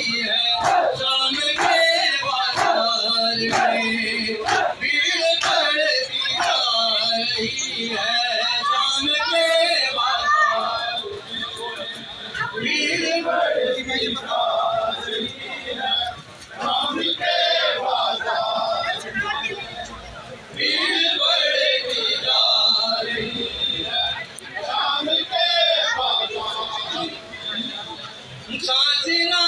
रही है शाम के बाजार में, भीड़ बढ़ती जा रही है शाम के बाजार, भीड़ बढ़ती जा रही है शाम के बाजार, भीड़ बढ़ती जा रही है शाम के बाजार। साजना